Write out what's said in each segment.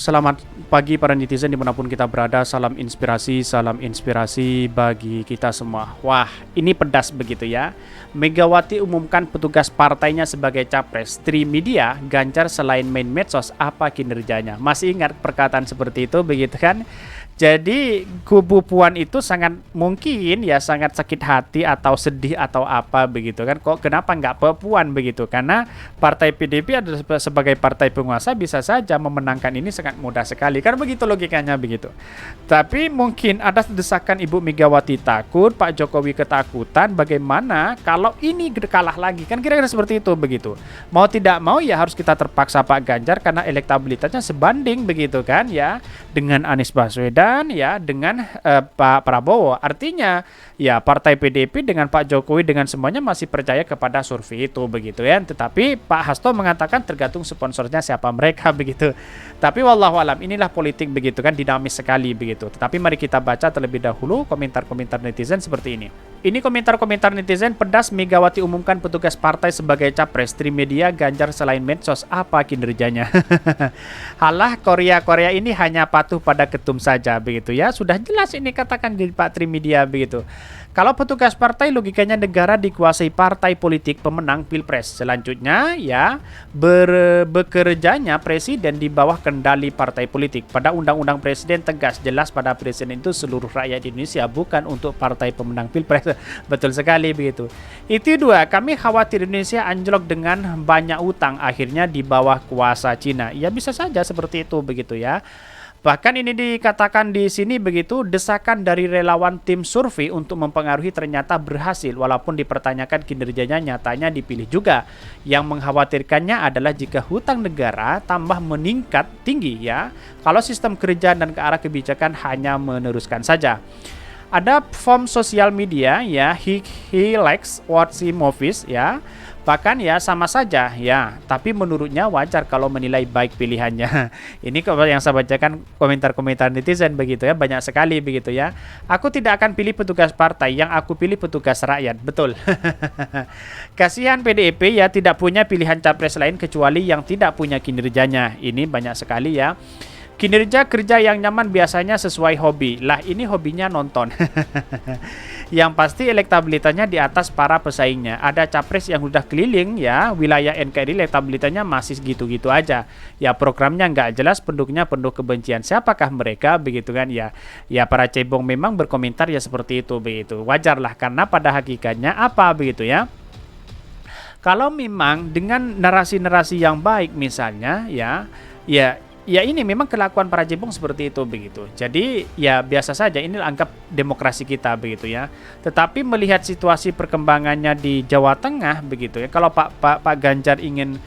Selamat pagi para netizen dimanapun kita berada. Salam inspirasi bagi kita semua. Wah, ini pedas begitu ya. Megawati umumkan petugas partainya sebagai capres. Trimedia, Ganjar selain main medsos, apa kinerjanya? Masih ingat perkataan seperti itu begitu kan? Jadi kubu Puan itu sangat mungkin ya sangat sakit hati atau sedih atau apa begitu kan. Kok kenapa nggak Puan begitu? Karena partai PDP adalah sebagai partai penguasa bisa saja memenangkan ini sangat mudah sekali. Kan begitu logikanya begitu. Tapi mungkin ada desakan Ibu Megawati takut, Pak Jokowi ketakutan bagaimana kalau ini kalah lagi. Kan kira-kira seperti itu begitu. Mau tidak mau ya harus kita terpaksa Pak Ganjar karena elektabilitasnya sebanding begitu kan ya dengan Anies Baswedan ya dengan Pak Prabowo. Artinya ya partai PDP dengan Pak Jokowi dengan semuanya masih percaya kepada survei itu begitu ya. Tetapi Pak Hasto mengatakan tergantung sponsornya siapa mereka begitu. Tapi wallahu alam inilah politik begitu kan, dinamis sekali begitu. Tetapi mari kita baca terlebih dahulu komentar-komentar netizen seperti ini. Ini komentar-komentar netizen pedas. Megawati umumkan petugas partai sebagai capres. Trimedia, Ganjar selain medsos, apa kinerjanya? Halah, Korea ini hanya patuh pada ketum saja begitu ya. Sudah jelas ini katakan di Pak Trimedia begitu. Kalau petugas partai logikanya negara dikuasai partai politik pemenang pilpres. Selanjutnya ya bekerjanya presiden di bawah kendali partai politik. Pada undang-undang presiden tegas jelas pada presiden itu seluruh rakyat Indonesia bukan untuk partai pemenang pilpres. Betul sekali begitu. Itu dua, kami khawatir Indonesia anjlok dengan banyak utang akhirnya di bawah kuasa Cina. Ya bisa saja seperti itu begitu ya. Bahkan ini dikatakan di sini begitu, desakan dari relawan tim survei untuk mempengaruhi ternyata berhasil walaupun dipertanyakan kinerjanya nyatanya dipilih juga. Yang mengkhawatirkannya adalah jika hutang negara tambah meningkat tinggi ya, kalau sistem kerja dan ke arah kebijakan hanya meneruskan saja. Ada form sosial media ya, he likes watching movies ya. Bahkan ya sama saja ya, tapi menurutnya wajar kalau menilai baik pilihannya. Ini yang saya bacakan komentar-komentar netizen begitu ya, banyak sekali begitu ya. Aku tidak akan pilih petugas partai, yang aku pilih petugas rakyat. Betul. Kasihan PDIP ya tidak punya pilihan capres lain kecuali yang tidak punya kinerjanya. Ini banyak sekali ya. Kinerja kerja yang nyaman biasanya sesuai hobi. Lah ini hobinya nonton. Yang pasti elektabilitasnya di atas para pesaingnya. Ada capres yang udah keliling ya, wilayah NKRI elektabilitasnya masih gitu-gitu aja. Ya programnya nggak jelas, pendukungnya penuh kebencian. Siapakah mereka begitu kan ya? Ya para cebong memang berkomentar ya seperti itu begitu. Wajarlah karena pada hakikatnya apa begitu ya? Kalau memang dengan narasi-narasi yang baik misalnya ya ini memang kelakuan para cebong seperti itu begitu. Jadi ya biasa saja, ini anggap demokrasi kita begitu ya. Tetapi melihat situasi perkembangannya di Jawa Tengah begitu ya. Kalau Pak Ganjar ingin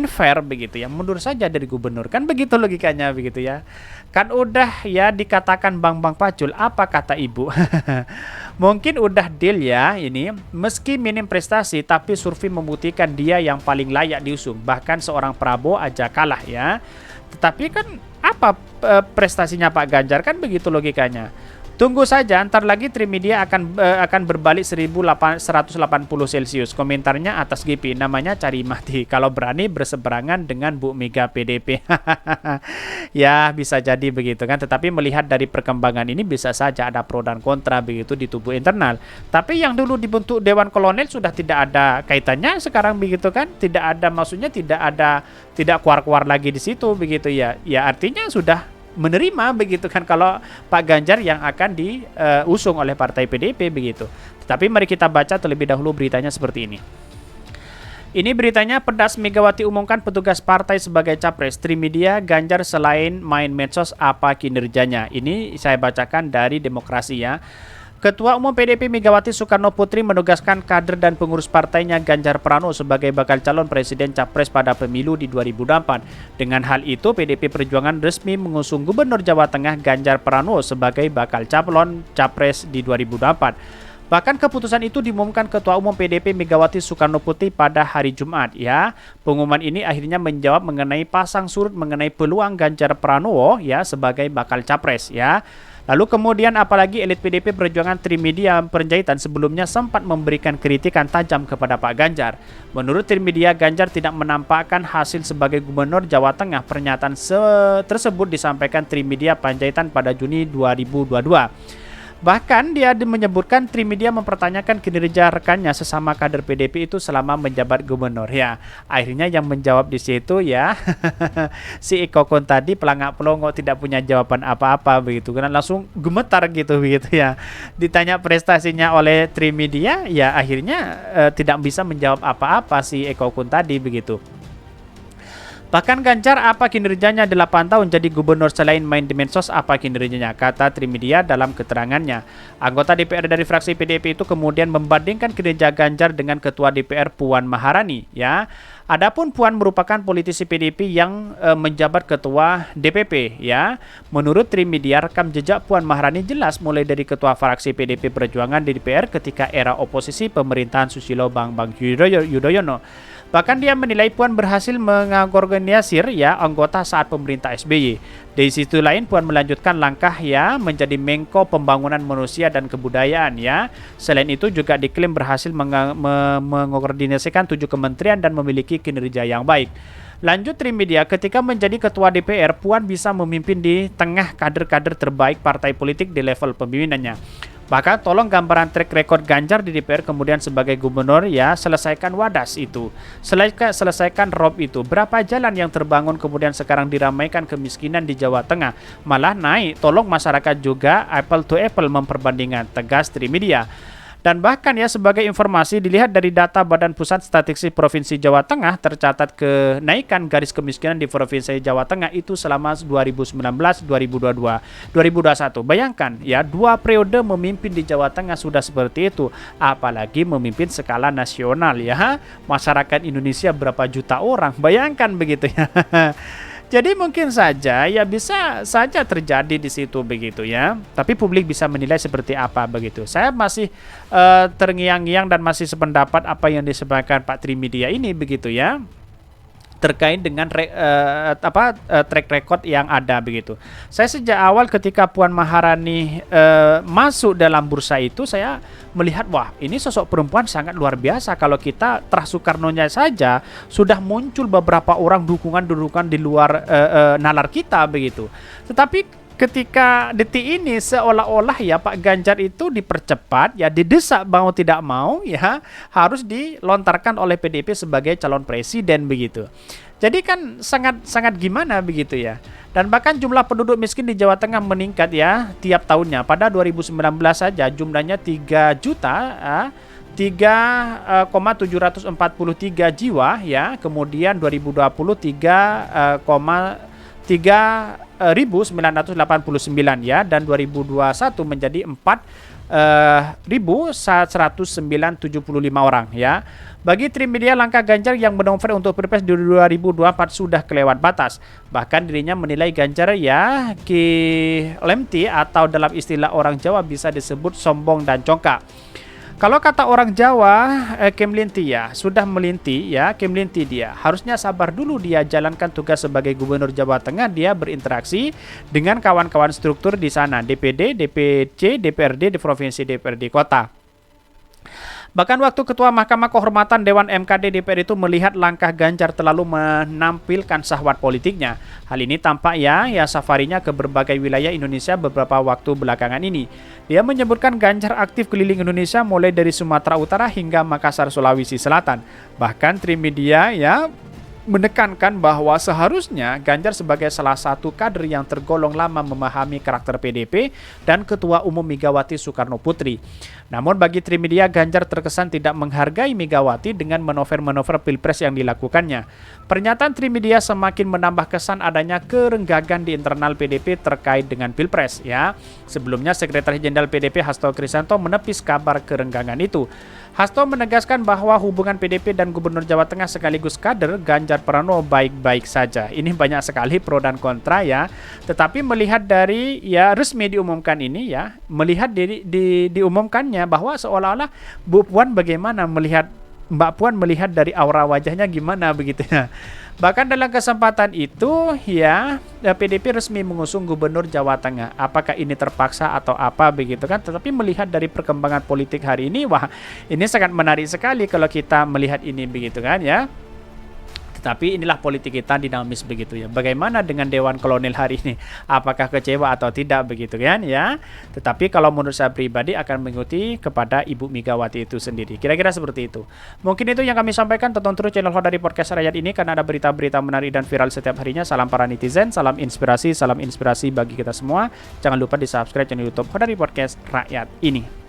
fair begitu ya, mundur saja dari gubernur. Kan begitu logikanya begitu ya. Kan udah ya dikatakan Bang Pacul, apa kata Ibu? Mungkin udah deal ya ini. Meski minim prestasi tapi survei membuktikan dia yang paling layak diusung. Bahkan seorang Prabowo aja kalah ya. Tetapi kan apa prestasinya Pak Ganjar, kan begitu logikanya. Tunggu saja, ntar lagi Trimedia akan berbalik 180 Celcius. Komentarnya atas GP, namanya cari mati kalau berani berseberangan dengan Bu Mega PDP. Ya bisa jadi begitu kan. Tetapi melihat dari perkembangan ini bisa saja ada pro dan kontra begitu di tubuh internal. Tapi yang dulu dibentuk Dewan Kolonel sudah tidak ada kaitannya sekarang begitu kan. Tidak ada, maksudnya tidak keluar lagi di situ begitu ya. Ya artinya sudah menerima begitu kan kalau Pak Ganjar yang akan diusung oleh partai PDP begitu. Tetapi mari kita baca terlebih dahulu beritanya seperti ini. Ini beritanya pedas. Megawati umumkan petugas partai sebagai capres. Trimedia, Ganjar selain main medsos, apa kinerjanya? Ini saya bacakan dari Demokrasi ya. Ketua Umum PDP Megawati Soekarno Putri menugaskan kader dan pengurus partainya Ganjar Pranowo sebagai bakal calon presiden capres pada pemilu di 2024. Dengan hal itu, PDP Perjuangan resmi mengusung Gubernur Jawa Tengah Ganjar Pranowo sebagai bakal calon capres di 2024. Bahkan keputusan itu diumumkan Ketua Umum PDP Megawati Soekarno Putri pada hari Jumat ya. Pengumuman ini akhirnya menjawab mengenai pasang surut mengenai peluang Ganjar Pranowo ya sebagai bakal capres ya. Lalu kemudian apalagi elit PDP Perjuangan Trimedia Panjaitan sebelumnya sempat memberikan kritikan tajam kepada Pak Ganjar. Menurut Trimedia, Ganjar tidak menampakkan hasil sebagai Gubernur Jawa Tengah. Pernyataan tersebut disampaikan Trimedia Panjaitan pada Juni 2022. Bahkan dia menyebutkan Trimedia mempertanyakan kinerja rekannya sesama kader PDP itu selama menjabat gubernur. Ya, akhirnya yang menjawab di situ ya si Eko Kun tadi pelangak pelongo tidak punya jawaban apa-apa begitu. Karena langsung gemetar gitu begitu ya. Ditanya prestasinya oleh Trimedia, ya akhirnya tidak bisa menjawab apa-apa si Eko Kun tadi begitu. Bahkan Ganjar apa kinerjanya 8 tahun jadi gubernur selain main di medsos apa kinerjanya, kata Trimedia dalam keterangannya. Anggota DPR dari fraksi PDP itu kemudian membandingkan kinerja Ganjar dengan Ketua DPR Puan Maharani ya. Adapun Puan merupakan politisi PDP yang menjabat Ketua DPP ya. Menurut Trimedia, rekam jejak Puan Maharani jelas mulai dari Ketua fraksi PDP Perjuangan di DPR ketika era oposisi pemerintahan Susilo Bambang Yudhoyono. Bahkan dia menilai Puan berhasil mengorganisir ya anggota saat pemerintah SBY. Di situ lain Puan melanjutkan langkah ya menjadi Menko Pembangunan Manusia dan Kebudayaan ya. Selain itu juga diklaim berhasil mengkoordinasikan 7 kementerian dan memiliki kinerja yang baik. Lanjut Trimedia, ketika menjadi Ketua DPR, Puan bisa memimpin di tengah kader-kader terbaik partai politik di level pemimpinannya. Bahkan tolong gambaran track record Ganjar di DPR kemudian sebagai gubernur ya, selesaikan Wadas itu, selesaikan ROP itu. Berapa jalan yang terbangun kemudian sekarang diramaikan kemiskinan di Jawa Tengah, malah naik. Tolong masyarakat juga apple to apple memperbandingkan, tegas Trimedia. Dan bahkan ya sebagai informasi dilihat dari data Badan Pusat Statistik Provinsi Jawa Tengah tercatat kenaikan garis kemiskinan di Provinsi Jawa Tengah itu selama 2019, 2022, 2021. Bayangkan ya 2 periode memimpin di Jawa Tengah sudah seperti itu, apalagi memimpin skala nasional ya. Masyarakat Indonesia berapa juta orang, bayangkan begitu ya. Jadi mungkin saja ya bisa saja terjadi di situ begitu ya. Tapi publik bisa menilai seperti apa begitu. Saya masih terngiang-ngiang dan masih sependapat apa yang disampaikan Pak Trimedia ini begitu ya. Terkait dengan track record yang ada begitu. Saya sejak awal ketika Puan Maharani masuk dalam bursa itu saya melihat wah ini sosok perempuan sangat luar biasa. Kalau kita Terah Soekarno-nya saja sudah muncul beberapa orang dukungan di luar nalar kita begitu. Tetapi ketika detik ini seolah-olah ya Pak Ganjar itu dipercepat ya, didesak mau tidak mau ya harus dilontarkan oleh PDP sebagai calon presiden begitu. Jadi kan sangat gimana begitu ya. Dan bahkan jumlah penduduk miskin di Jawa Tengah meningkat ya tiap tahunnya. Pada 2019 saja jumlahnya 3 juta 3,743 jiwa ya. Kemudian 2020 3,989 ya, dan 2021 menjadi 4.175 orang ya. Bagi Trimedia, langkah Ganjar yang menover untuk Pilpres 2024 sudah kelewat batas. Bahkan dirinya menilai Ganjar ya lemti atau dalam istilah orang Jawa bisa disebut sombong dan congkak. Kalau kata orang Jawa, kemelinti ya, sudah melinti ya, kemelinti dia. Harusnya sabar dulu dia jalankan tugas sebagai Gubernur Jawa Tengah, dia berinteraksi dengan kawan-kawan struktur di sana, DPD, DPC, DPRD di provinsi, DPRD kota. Bahkan waktu Ketua Mahkamah Kehormatan Dewan MKD DPR itu melihat langkah Ganjar terlalu menampilkan syahwat politiknya. Hal ini tampak ya safarinya ke berbagai wilayah Indonesia beberapa waktu belakangan ini. Dia menyebutkan Ganjar aktif keliling Indonesia mulai dari Sumatera Utara hingga Makassar, Sulawesi Selatan. Bahkan Trimedia ya menekankan bahwa seharusnya Ganjar sebagai salah satu kader yang tergolong lama memahami karakter PDP dan Ketua Umum Megawati Soekarno Putri. Namun bagi Trimedia, Ganjar terkesan tidak menghargai Megawati dengan manover-manover Pilpres yang dilakukannya. Pernyataan Trimedia semakin menambah kesan adanya kerenggagan di internal PDP terkait dengan Pilpres ya. Sebelumnya Sekretaris Jenderal PDP Hasto Kristianto menepis kabar kerenggangan itu. Hasto menegaskan bahwa hubungan PDP dan Gubernur Jawa Tengah sekaligus kader Ganjar Pranowo baik-baik saja. Ini banyak sekali pro dan kontra ya. Tetapi melihat dari ya resmi diumumkan ini ya, melihat diumumkannya bahwa seolah-olah Bu Puan bagaimana melihat Mbak Puan melihat dari aura wajahnya gimana begitu ya. Bahkan dalam kesempatan itu ya PDIP resmi mengusung Gubernur Jawa Tengah. Apakah ini terpaksa atau apa begitu kan? Tetapi melihat dari perkembangan politik hari ini, wah ini sangat menarik sekali kalau kita melihat ini begitu kan ya. Tapi inilah politik kita dinamis begitu ya. Bagaimana dengan Dewan Kolonel hari ini? Apakah kecewa atau tidak begitu kan ya? Tetapi kalau menurut saya pribadi akan mengikuti kepada Ibu Megawati itu sendiri. Kira-kira seperti itu. Mungkin itu yang kami sampaikan. Tonton terus channel Hodari Podcast Rakyat ini karena ada berita-berita menarik dan viral setiap harinya. Salam para netizen, salam inspirasi bagi kita semua. Jangan lupa di subscribe channel YouTube Hodari Podcast Rakyat ini.